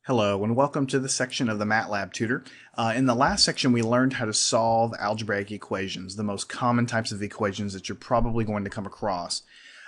Hello and welcome to the section of the MATLAB tutor. In the last section we learned how to solve algebraic equations, the most common types of equations that you're probably going to come across.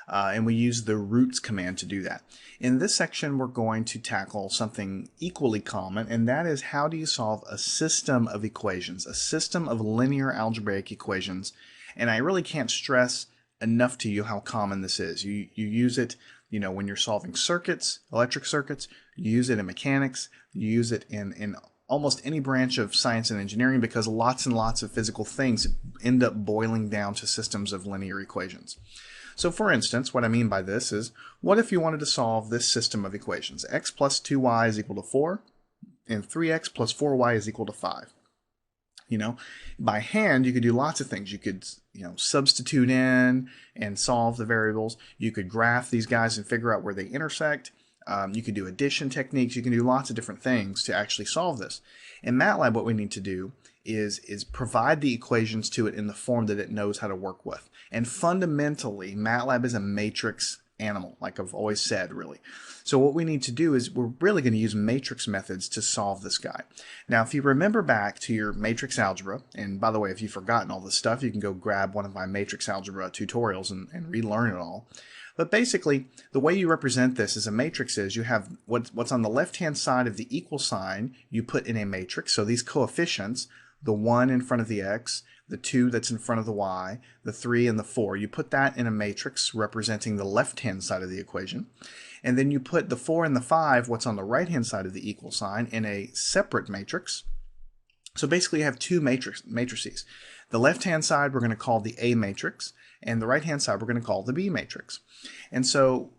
And we use the roots command to do that. In this section we're going to tackle something equally common, and that is how do you solve a system of equations, a system of linear algebraic equations. And I really can't stress enough to you how common this is. You use it when you're solving circuits, electric circuits, you use it in mechanics, you use it in almost any branch of science and engineering, because lots and lots of physical things end up boiling down to systems of linear equations. So for instance, what I mean by this is, what if you wanted to solve this system of equations? X plus 2y is equal to 4, and 3x plus 4y is equal to 5. By hand, you could do lots of things. You could, substitute in and solve the variables. You could graph these guys and figure out where they intersect. You could do addition techniques. You can do lots of different things to actually solve this. In MATLAB, what we need to do is provide the equations to it in the form that it knows how to work with. And fundamentally, MATLAB is a matrix animal, like I've always said, really. So what we need to do is we're really going to use matrix methods to solve this guy. Now, if you remember back to your matrix algebra, and by the way, if you've forgotten all this stuff, you can go grab one of my matrix algebra tutorials and relearn it all. But basically, the way you represent this as a matrix is you have what's on the left-hand side of the equal sign, you put in a matrix. So these coefficients, the 1 in front of the x, the 2 that's in front of the y, the 3 and the 4, you put that in a matrix representing the left-hand side of the equation. And then you put the 4 and the 5, what's on the right-hand side of the equal sign, in a separate matrix. So basically you have two matrices. The left-hand side we're going to call the A matrix, and the right-hand side we're going to call the B matrix. And so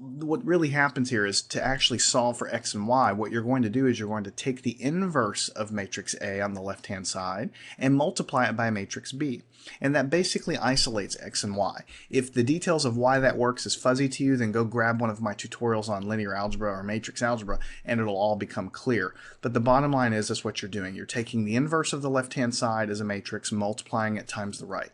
what really happens here is to actually solve for x and y, what you're going to do is you're going to take the inverse of matrix A on the left-hand side and multiply it by matrix B. And that basically isolates x and y. If the details of why that works is fuzzy to you, then go grab one of my tutorials on linear algebra or matrix algebra and it'll all become clear. But the bottom line is that's what you're doing. You're taking the inverse of the left-hand side as a matrix, multiplying it times the right.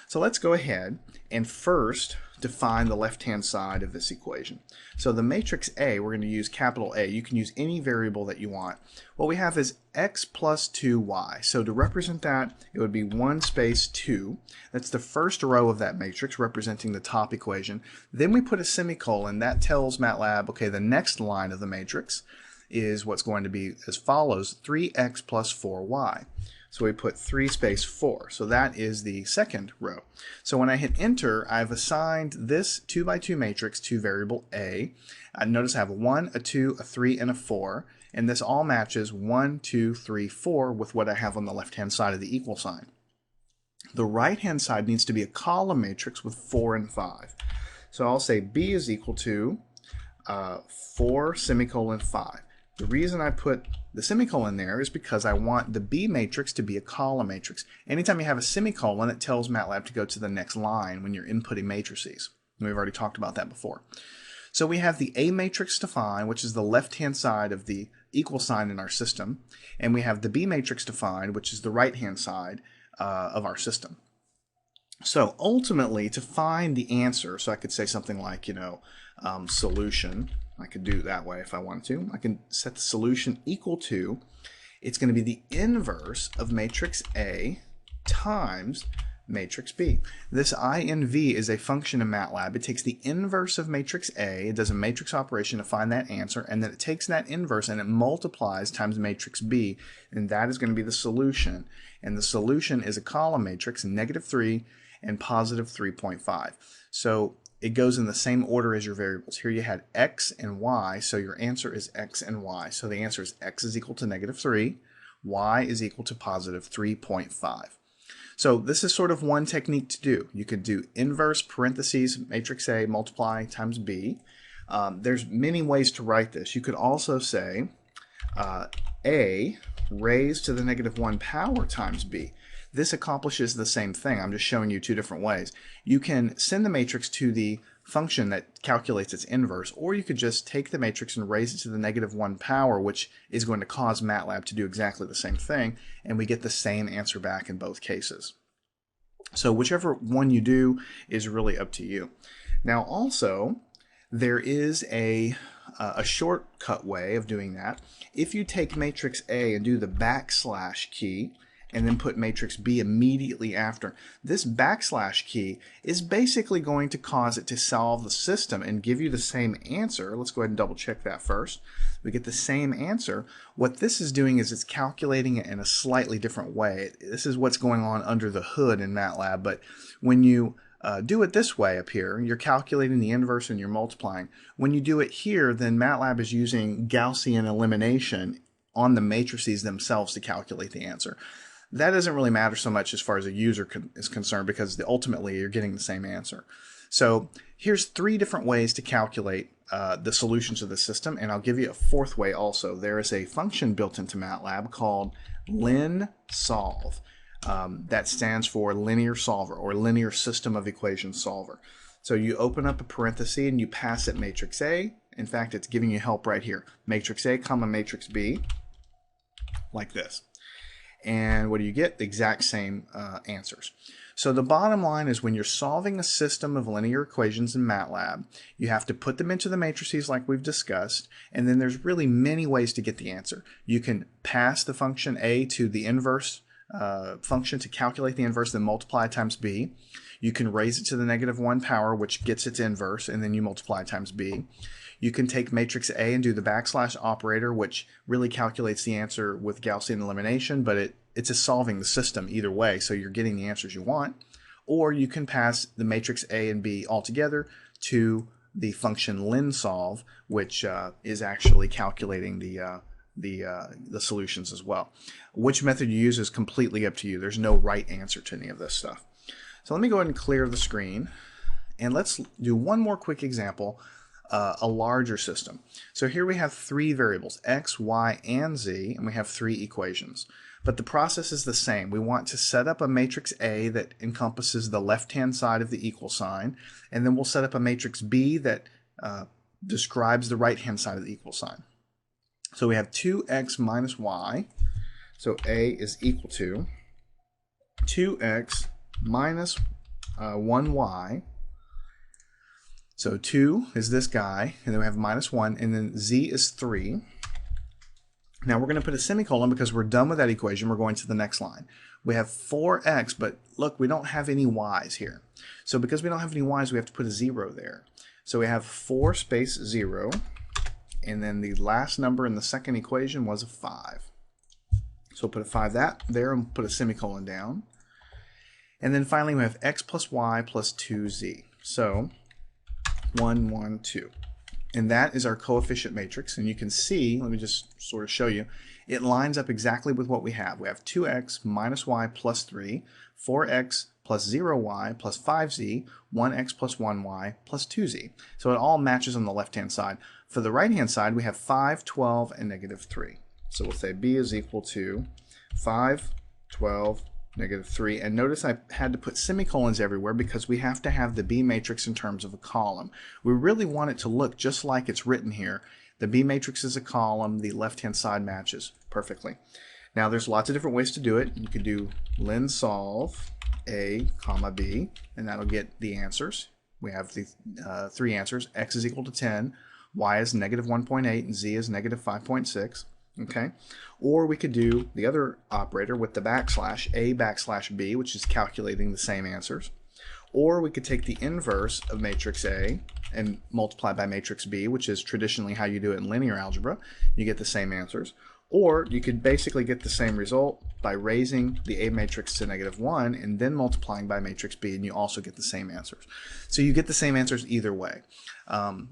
So let's go ahead and first define the left-hand side of this equation. So the matrix A, we're going to use capital A. You can use any variable that you want. What we have is x plus 2y. So to represent that, it would be 1 space 2. That's the first row of that matrix representing the top equation. Then we put a semicolon. That tells MATLAB, okay, the next line of the matrix is what's going to be as follows, 3x plus 4y. So we put 3 space 4. So that is the second row. So when I hit enter, I've assigned this 2 by 2 matrix to variable A. Notice I have a 1, a 2, a 3, and a 4. And this all matches 1, 2, 3, 4 with what I have on the left-hand side of the equal sign. The right-hand side needs to be a column matrix with 4 and 5. So I'll say B is equal to 4 semicolon 5. The reason I put the semicolon there is because I want the B matrix to be a column matrix. Anytime you have a semicolon, it tells MATLAB to go to the next line when you're inputting matrices. We've already talked about that before. So we have the A matrix defined, which is the left-hand side of the equal sign in our system. And we have the B matrix defined, which is the right-hand side of our system. So ultimately, to find the answer, so I could say something like, solution. I could do it that way if I wanted to. I can set the solution equal to, it's going to be the inverse of matrix A times matrix B. This INV is a function in MATLAB. It takes the inverse of matrix A, it does a matrix operation to find that answer, and then it takes that inverse and it multiplies times matrix B, and that is going to be the solution. And the solution is a column matrix, -3 and +3.5. So it goes in the same order as your variables. Here you had x and y, so your answer is x and y. So the answer is x is equal to -3, y is equal to +3.5. So this is sort of one technique to do. You could do inverse parentheses matrix A multiply times B. There's many ways to write this. You could also say A raised to the -1 power times B. This accomplishes the same thing. I'm just showing you two different ways. You can send the matrix to the function that calculates its inverse, or you could just take the matrix and raise it to the -1 power, which is going to cause MATLAB to do exactly the same thing, and we get the same answer back in both cases. So whichever one you do is really up to you. Now also, there is a a shortcut way of doing that. If you take matrix A and do the backslash key, and then put matrix B immediately after, this backslash key is basically going to cause it to solve the system and give you the same answer. Let's go ahead and double check that first. We get the same answer. What this is doing is it's calculating it in a slightly different way. This is what's going on under the hood in MATLAB, but when you do it this way up here, you're calculating the inverse and you're multiplying. When you do it here, then MATLAB is using Gaussian elimination on the matrices themselves to calculate the answer. That doesn't really matter so much as far as a user is concerned, because ultimately you're getting the same answer. So here's 3 different ways to calculate the solutions of the system, and I'll give you a 4th way also. There is a function built into MATLAB called linsolve. That stands for linear solver, or linear system of equations solver. So you open up a parenthesis and you pass it matrix A. In fact, it's giving you help right here. Matrix A comma matrix B, like this. And what do you get? The exact same answers. So the bottom line is, when you're solving a system of linear equations in MATLAB, you have to put them into the matrices like we've discussed, and then there's really many ways to get the answer. You can pass the function A to the inverse function to calculate the inverse, then multiply times B. You can raise it to the -1 power, which gets its inverse, and then you multiply times B. You can take matrix A and do the backslash operator, which really calculates the answer with Gaussian elimination, but it's just solving the system either way, so you're getting the answers you want. Or you can pass the matrix A and B altogether to the function linsolve, which is actually calculating the solutions as well. Which method you use is completely up to you. There's no right answer to any of this stuff. So let me go ahead and clear the screen, and let's do one more quick example. A larger system. So here we have 3 variables, x, y, and z, and we have 3 equations. But the process is the same. We want to set up a matrix A that encompasses the left-hand side of the equal sign, and then we'll set up a matrix B that describes the right-hand side of the equal sign. So we have 2x minus y, so A is equal to 2x minus 1y. So 2 is this guy, and then we have -1, and then z is 3. Now we're going to put a semicolon because we're done with that equation. We're going to the next line. We have 4x, but look, we don't have any y's here. So because we don't have any y's, we have to put a 0 there. So we have 4 space 0, and then the last number in the second equation was a 5. So we'll put a 5 there and put a semicolon down. And then finally we have x plus y plus 2z. So 1, 1, 2. And that is our coefficient matrix. And you can see, let me just sort of show you, it lines up exactly with what we have. We have 2x minus y plus 3, 4x plus 0y plus 5z, 1x plus 1y plus 2z. So it all matches on the left-hand side. For the right-hand side, we have 5, 12, and -3. So we'll say b is equal to 5, 12, -3, and notice I had to put semicolons everywhere because we have to have the B matrix in terms of a column. We really want it to look just like it's written here. The B matrix is a column, the left-hand side matches perfectly. Now there's lots of different ways to do it. You could do linsolve A, comma B, and that'll get the answers. We have the 3 answers. X is equal to 10, y is -1.8, and z is -5.6. Okay, or we could do the other operator with the backslash, A backslash B, which is calculating the same answers. Or we could take the inverse of matrix A and multiply by matrix B, which is traditionally how you do it in linear algebra. You get the same answers. Or you could basically get the same result by raising the A matrix to -1 and then multiplying by matrix B, and you also get the same answers. So you get the same answers either way.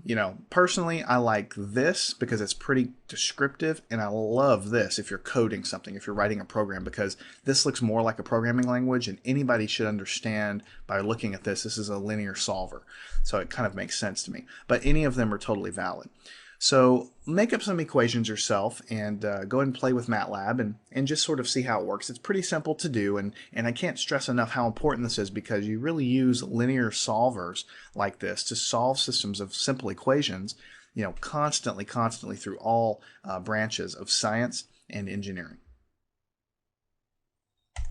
You know, personally, I like this because it's pretty descriptive, and I love this if you're coding something, if you're writing a program, because this looks more like a programming language, and anybody should understand by looking at this. This is a linear solver, so it kind of makes sense to me. But any of them are totally valid. So make up some equations yourself and go ahead and play with MATLAB and just sort of see how it works. It's pretty simple to do, and I can't stress enough how important this is because you really use linear solvers like this to solve systems of simple equations, you know, constantly through all branches of science and engineering.